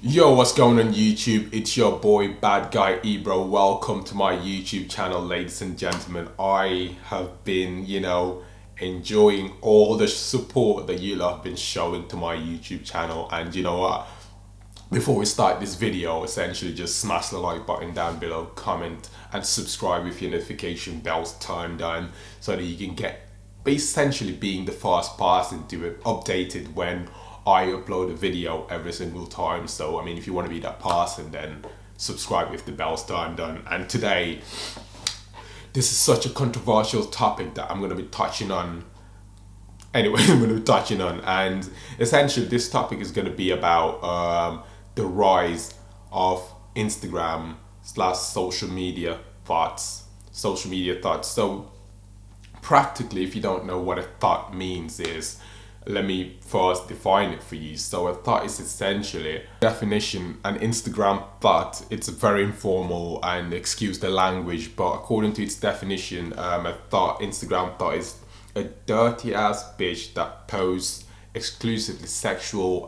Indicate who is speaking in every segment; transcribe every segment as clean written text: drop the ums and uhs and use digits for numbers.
Speaker 1: Yo, what's going on YouTube? It's your boy Bad Guy Ebro. Welcome to my YouTube channel, ladies and gentlemen. I have been, enjoying all the support that you lot have been showing to my YouTube channel. And you know what? Before we start this video, essentially just smash the like button down below, comment and subscribe with your notification bells turned on so that you can get essentially being the first person to be updated when I upload a video every single time. So I mean, if you want to be that person, then subscribe with the bells turned on. And today, this is such a controversial topic that I'm going to be touching on. Anyway, I'm going to be touching on, and essentially this topic is going to be about the rise of Instagram slash social media thoughts. Social media thoughts. So practically, if you don't know what a thought means, is let me first define it for you. So a thought is essentially definition, an Instagram thought. It's very informal and excuse the language, but according to its definition, a thought, Instagram thought, is a dirty ass bitch that posts exclusively sexual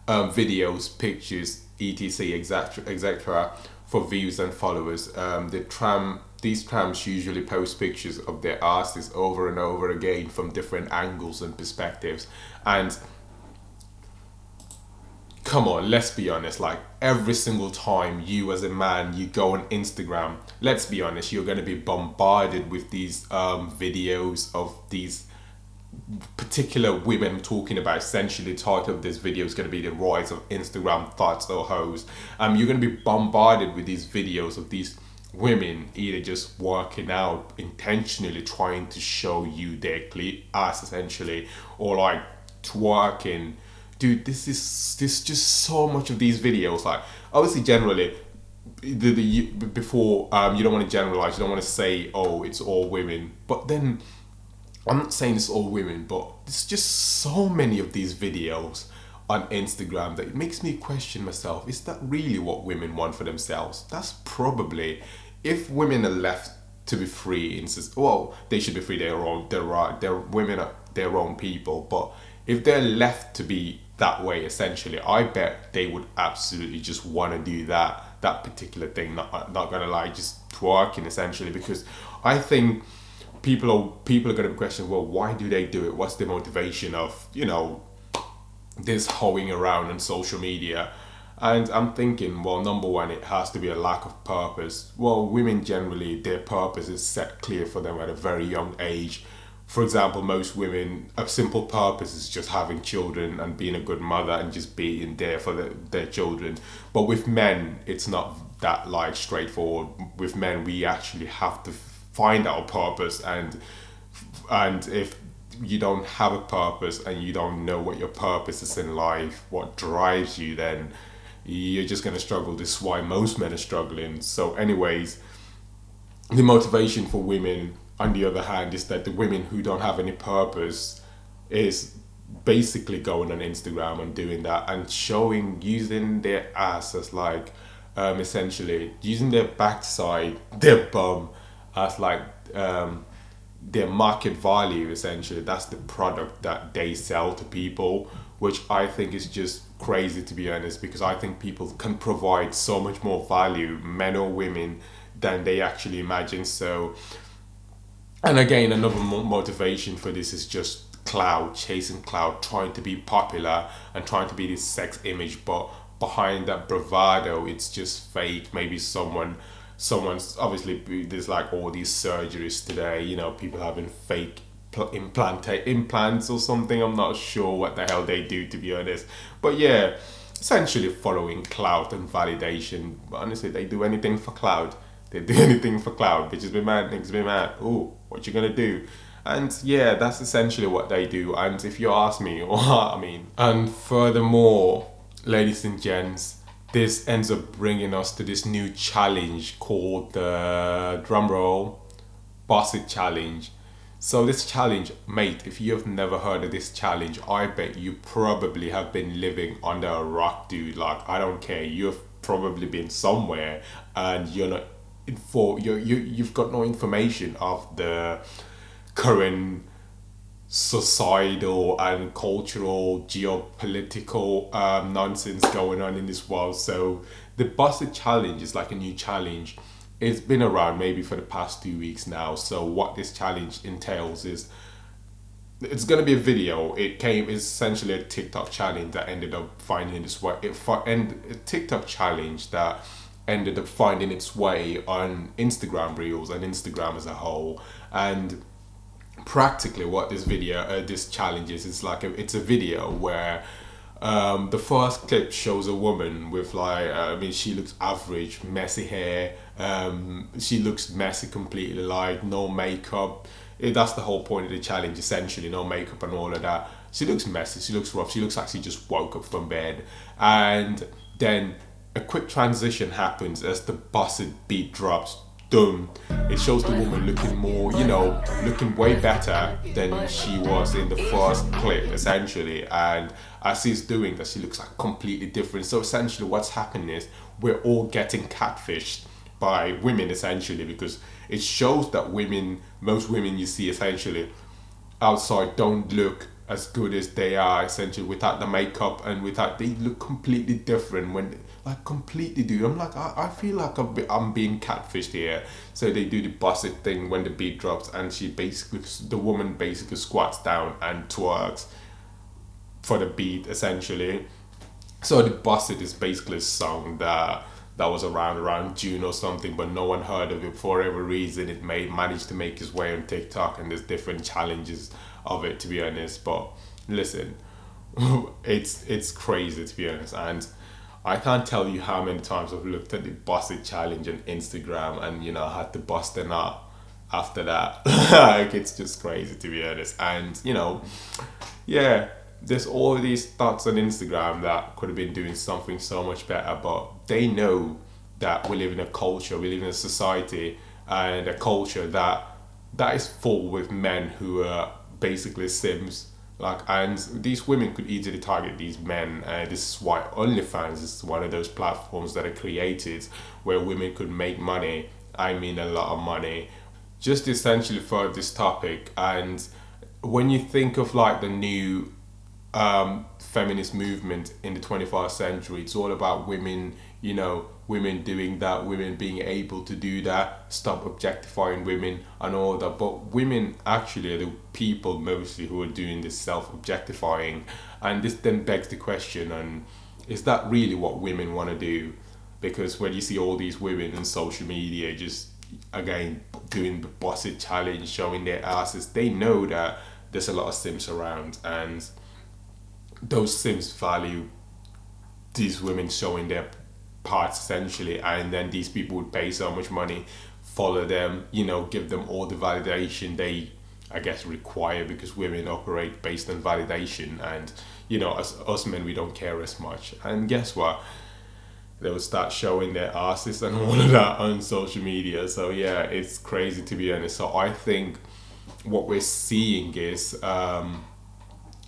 Speaker 1: videos, pictures, etc., etc., for views and followers. These trams usually post pictures of their asses over and over again from different angles and perspectives. And come on, let's be honest, like every single time you as a man, you go on Instagram, let's be honest, you're going to be bombarded with these videos of these particular women talking about. Essentially, the title of this video is going to be the rise of Instagram thoughts or hoes. You're going to be bombarded with these videos of these women either just working out, intentionally trying to show you their ass essentially, or like twerking. Dude, this just so much of these videos. Like, obviously, generally, before you don't want to generalize, you don't want to say, oh, it's all women, but then I'm not saying it's all women, but there's just so many of these videos on Instagram that it makes me question myself, is that really what women want for themselves? That's probably, if women are left to be free, well, they should be free, they're women are their own people, but if they're left to be that way, essentially, I bet they would absolutely just want to do that particular thing, not gonna lie, just twerking essentially, because I think people are going to be questioning, well, why do they do it? What's the motivation of, this hoeing around on social media? And I'm thinking, well, number one, it has to be a lack of purpose. Well, women generally, their purpose is set clear for them at a very young age. For example, most women, a simple purpose is just having children and being a good mother and just being there for their children. But with men, it's not that like straightforward. With men, we actually have to find our purpose, and if you don't have a purpose and you don't know what your purpose is in life, what drives you, then you're just going to struggle. This is why most men are struggling. So anyways, the motivation for women, on the other hand, is that the women who don't have any purpose is basically going on Instagram and doing that and using their ass as like essentially using their backside, their bum, as like their market value. Essentially, that's the product that they sell to people, which I think is just crazy, to be honest, because I think people can provide so much more value, men or women, than they actually imagine. So, and again, another motivation for this is just clout, chasing clout, trying to be popular and trying to be this sex image, but behind that bravado, it's just fake. Maybe someone's obviously, there's like all these surgeries today, people having fake implants or something. I'm not sure what the hell they do, to be honest, but yeah, essentially following clout and validation. But honestly, they do anything for clout. They do anything for clout. Bitches be mad, niggas be mad. Ooh, what you gonna do? And yeah, that's essentially what they do. And if you ask me, I mean, and furthermore, ladies and gents, this ends up bringing us to this new challenge called the drumroll Boss It Challenge. So this challenge, mate, if you have never heard of this challenge, I bet you probably have been living under a rock, dude. Like, I don't care. You've probably been somewhere and you're not you've got no information of the current societal and cultural geopolitical nonsense going on in this world. So the busted challenge is like a new challenge. It's been around maybe for the past 2 weeks now. So what this challenge entails is it's gonna be a video. It's essentially a TikTok challenge that ended up finding its way. And a TikTok challenge that ended up finding its way on Instagram Reels and Instagram as a whole. And practically, what this challenge is, it's a video where the first clip shows a woman with like, I mean, she looks average, messy hair. She looks messy completely, like no makeup. That's the whole point of the challenge, essentially, no makeup and all of that. She looks messy, she looks rough, she looks like she just woke up from bed. And then a quick transition happens as the busted beat drops. Done. It shows the woman looking more, looking way better than she was in the first clip, essentially. And as she's doing that, she looks like completely different. So essentially, what's happening is we're all getting catfished by women, essentially, because it shows that most women you see essentially outside don't look as good as they are, essentially, without the makeup and without, they look completely different when, like, completely do. I'm like, I feel like I'm being catfished here. So they do the busted thing when the beat drops, and the woman basically squats down and twerks for the beat, essentially. So the busted is basically a song that was around June or something, but no one heard of it for whatever reason. It managed to make its way on TikTok, and there's different challenges of it, to be honest. But listen, it's crazy, to be honest. And I can't tell you how many times I've looked at the busted challenge on Instagram, and I had to bust a nut after that. Like, it's just crazy, to be honest. And yeah, there's all these thoughts on Instagram that could have been doing something so much better, but they know that we live in a culture, we live in a society and a culture that is full with men who are basically sims. And these women could easily target these men. This is why OnlyFans is one of those platforms that are created where women could make money. I mean, a lot of money. Just essentially for this topic. And when you think of like the new feminist movement in the 21st century, it's all about women, women doing that, women being able to do that, stop objectifying women and all that. But women actually are the people mostly who are doing this self-objectifying. And this then begs the question, and is that really what women want to do? Because when you see all these women on social media just, again, doing the busted challenge, showing their asses, they know that there's a lot of sims around, and those sims value these women showing their parts, essentially, and then these people would pay so much money, follow them, give them all the validation they, I guess, require, because women operate based on validation, and as us men, we don't care as much. And guess what, they would start showing their asses and all of that on social media. So yeah, it's crazy, to be honest. So I think what we're seeing is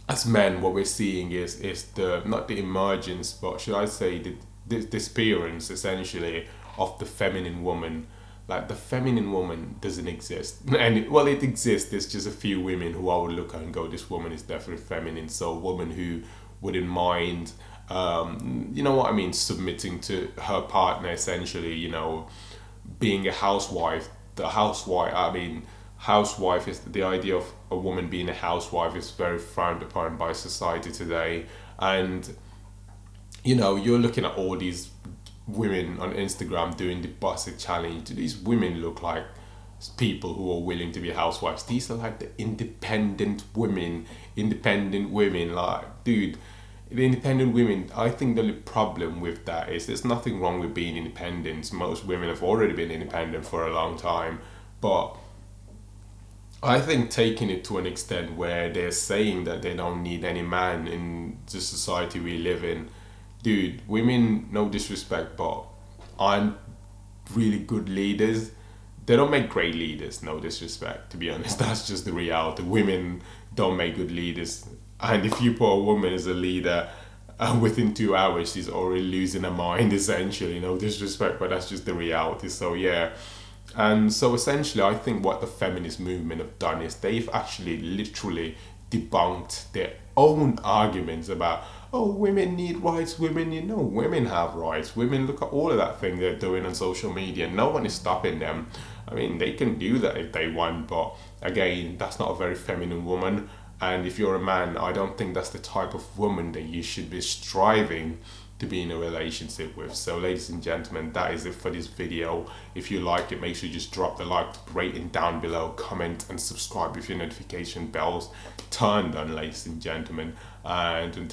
Speaker 1: as men, what we're seeing is the, not the emergence, but should I say the disappearance, essentially, of the feminine woman. Like, the feminine woman doesn't exist. And it exists. There's just a few women who I would look at and go, this woman is definitely feminine. So a woman who wouldn't mind, submitting to her partner, essentially, being a housewife. Housewife is the idea of a woman being a housewife is very frowned upon by society today. And you're looking at all these women on Instagram doing the busted challenge. Do these women look like people who are willing to be housewives? These are like the independent women. Like, dude, the independent women, I think the only problem with that is there's nothing wrong with being independent. Most women have already been independent for a long time. But I think taking it to an extent where they're saying that they don't need any man in the society we live in. Dude, women, no disrespect, but aren't really good leaders. They don't make great leaders, no disrespect, to be honest. That's just the reality. Women don't make good leaders. And if you put a woman as a leader, within 2 hours, she's already losing her mind, essentially. No disrespect, but that's just the reality. So yeah. And so essentially, I think what the feminist movement have done is they've actually literally debunked their own arguments about, oh, women need rights, women have rights, women, look at all of that thing they're doing on social media, no one is stopping them. I mean, they can do that if they want, but again, that's not a very feminine woman. And if you're a man, I don't think that's the type of woman that you should be striving to be in a relationship with. So ladies and gentlemen, that is it for this video. If you like it, make sure you just drop the like rating down below, comment and subscribe with your notification bells turned on, ladies and gentlemen. And until